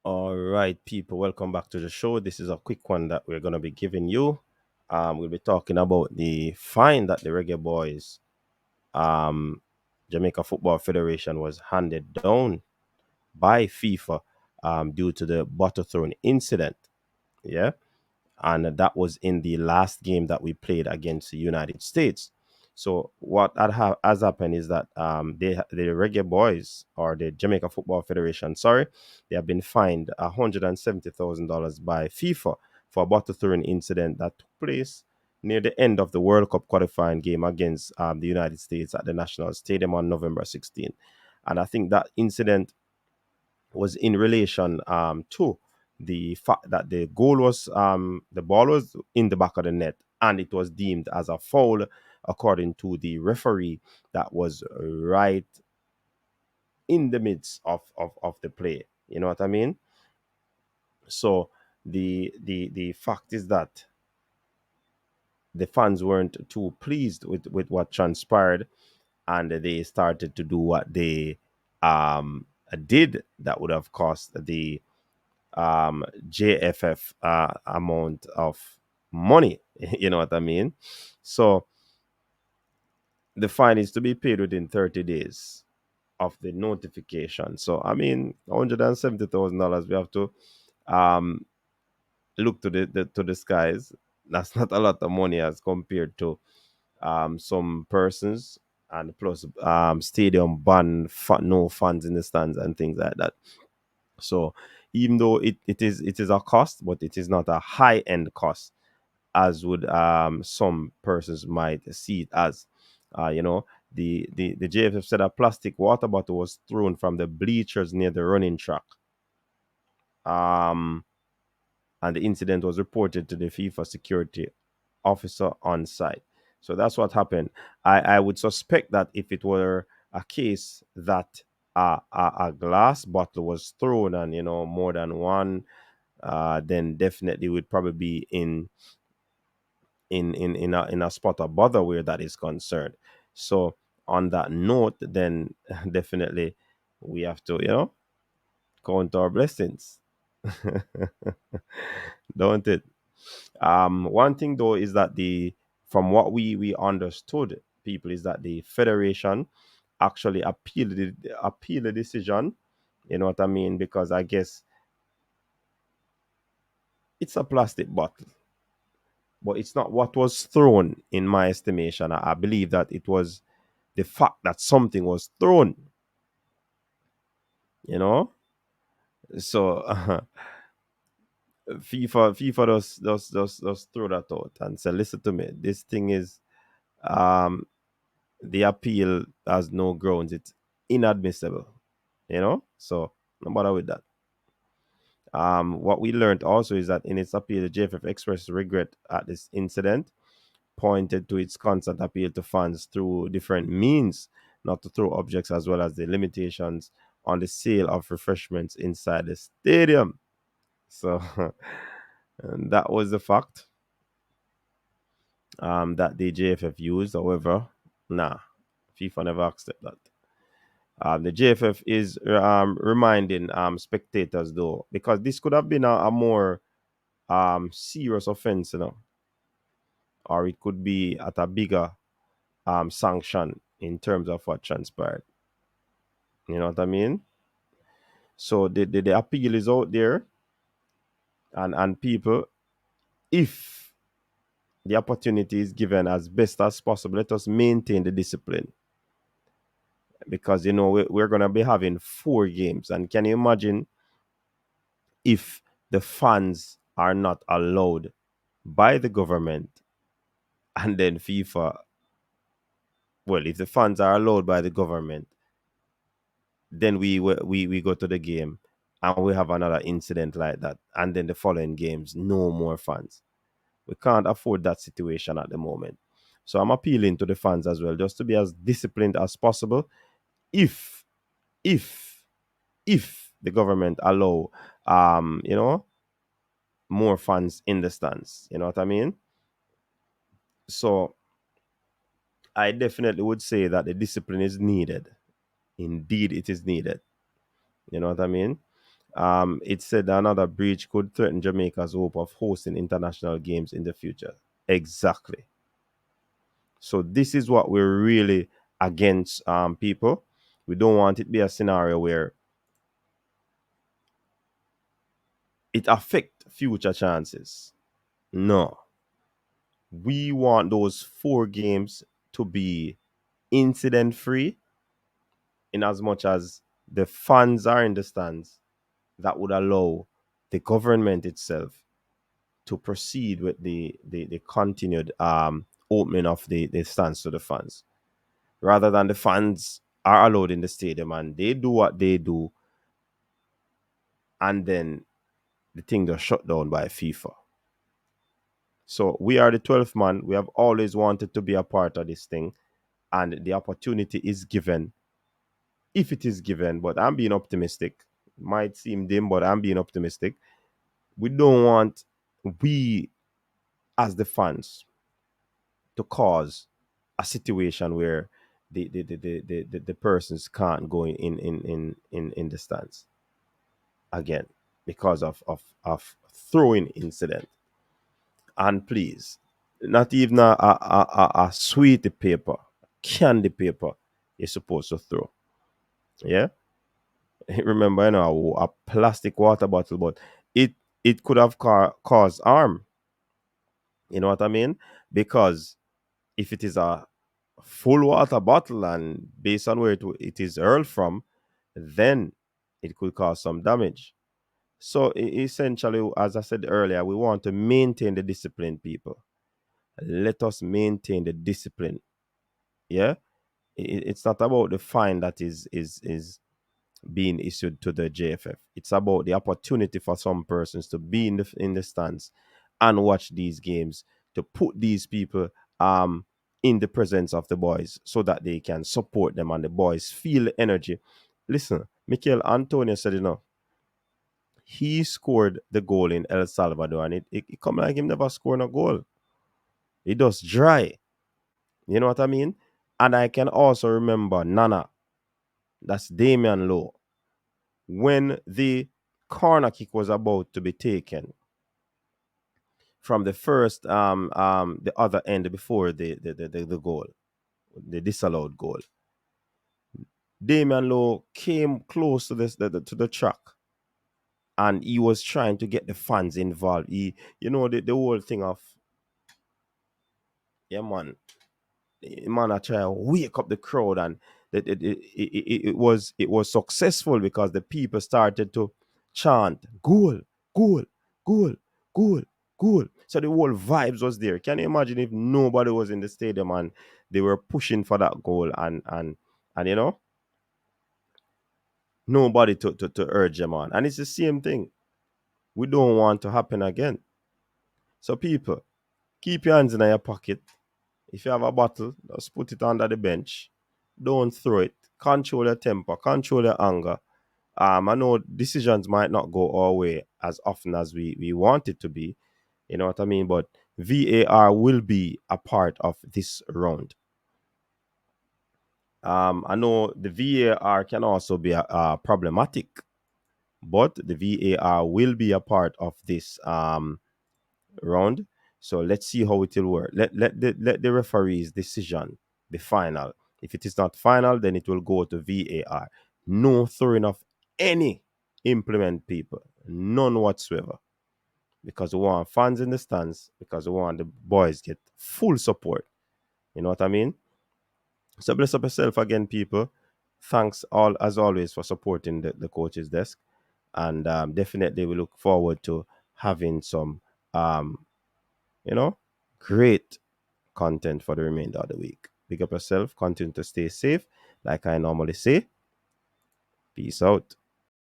All right, people, welcome back to the show. This is a quick one that we're going to be giving you. We'll be talking about the fine that the Reggae Boys, um, Jamaica Football Federation, was handed down by FIFA due to the bottle throwing incident. Yeah, and that was in the last game that we played against the United States. So what has happened is that the Reggae Boys or the Jamaica Football Federation, sorry, they have been fined $170,000 by FIFA for a bottle throwing incident that took place near the end of the World Cup qualifying game against the United States at the National Stadium on November 16th. And I think that incident was in relation to the fact that the ball was in the back of the net and it was deemed as a foul according to the referee that was right in the midst of the play. You know what I mean? So the fact is that the fans weren't too pleased with what transpired, and they started to do what they did that would have cost the JFF amount of money. You know what I mean? So the fine is to be paid within 30 days of the notification. So I mean, $170,000. We have to um, look to the skies. That's not a lot of money as compared to some persons, and plus stadium ban, no funds in the stands and things like that. So even though it is a cost, but it is not a high end cost as would some persons might see it as. You know, the JFF said a plastic water bottle was thrown from the bleachers near the running track. Um, and the incident was reported to the FIFA security officer on site. So that's what happened. I would suspect that if it were a case that a glass bottle was thrown and more than one, then definitely would probably be in a spot of bother where that is concerned. So on that note, then definitely we have to count our blessings, don't it? One thing though is that the from what we understood, people, is that the federation actually appealed the decision. You know what I mean? Because I guess it's a plastic bottle, but it's not what was thrown. In my estimation, I believe that it was the fact that something was thrown. You know, so FIFA does throw that out and say, listen to me, this thing is um the appeal has no grounds. It's inadmissible. So no matter with that. What we learned also is that in its appeal, the JFF expressed regret at this incident, pointed to its constant appeal to fans through different means, not to throw objects, as well as the limitations on the sale of refreshments inside the stadium. So and that was the fact that the JFF used. However, nah, FIFA never accept that. The JFF is reminding spectators though, because this could have been a more serious offense, or it could be at a bigger sanction in terms of what transpired. You know what I mean? So the appeal is out there, and people, if the opportunity is given as best as possible, let us maintain the discipline, because we're gonna be having 4 games, and can you imagine if the fans are not allowed by the government, and then FIFA, well, if the fans are allowed by the government, then we go to the game and we have another incident like that, and then the following games no more fans. We can't afford that situation at the moment. So I'm appealing to the fans as well, just to be as disciplined as possible. if if if the government allow more fans in the stands, you know what I mean? So I definitely would say that the discipline is needed. Indeed, it is needed. You know what I mean? It said another breach could threaten Jamaica's hope of hosting international games in the future. Exactly. So this is what we're really against, people. We don't want it to be a scenario where it affect future chances. No. We want those 4 games to be incident free, in as much as the funds are in the stands that would allow the government itself to proceed with the continued opening of the stands to the fans, rather than the fans are allowed in the stadium and they do what they do, and then the thing just shut down by FIFA. So we are the 12th man. We have always wanted to be a part of this thing, and the opportunity is given, if it is given. But I'm being optimistic. Might seem dim, but I'm being optimistic. We don't want, we as the fans, to cause a situation where the persons can't go in the stands again because of throwing incident. And please, not even a sweet paper, candy paper is supposed to throw. Yeah. Remember, a plastic water bottle, but it it could have caused harm. You know what I mean? Because if it is a full water bottle, and based on where it is hurled from, then it could cause some damage. So essentially, as I said earlier, we want to maintain the discipline, people. Let us maintain the discipline. Yeah, it's not about the fine that is being issued to the JFF. It's about the opportunity for some persons to be in the stands and watch these games, to put these people um in the presence of the boys so that they can support them and the boys feel the energy. Listen, Mikel Antonio said, he scored the goal in El Salvador, and it come like him never scored a goal. It does dry. You know what I mean? And I can also remember Nana, that's Damian Lowe, when the corner kick was about to be taken from the first the other end before the goal, the disallowed goal. Damian Lowe came close to to the track, and he was trying to get the fans involved. He, the whole thing of, yeah, man, man, I try to wake up the crowd, and it was successful because the people started to chant goal, goal, goal, goal, goal. So the whole vibes was there. Can you imagine if nobody was in the stadium and they were pushing for that goal, and nobody to urge them on? And it's the same thing. We don't want to happen again. So people, keep your hands in your pocket. If you have a bottle, just put it under the bench. Don't throw it. Control your temper. Control your anger. I know decisions might not go our way as often as we want it to be. You know what I mean? But VAR will be a part of this round. I know the VAR can also be problematic, but the VAR will be a part of this round. So let's see how it will work. Let the referee's decision be final. If it is not final, then it will go to VAR. No throwing of any implement, people. None whatsoever. Because we want fans in the stands, because we want the boys get full support. You know what I mean? So bless up yourself again, people. Thanks all as always for supporting the coach's desk. And definitely we look forward to having some um, you know, great content for the remainder of the week. Big up yourself. Continue to stay safe. Like I normally say, peace out.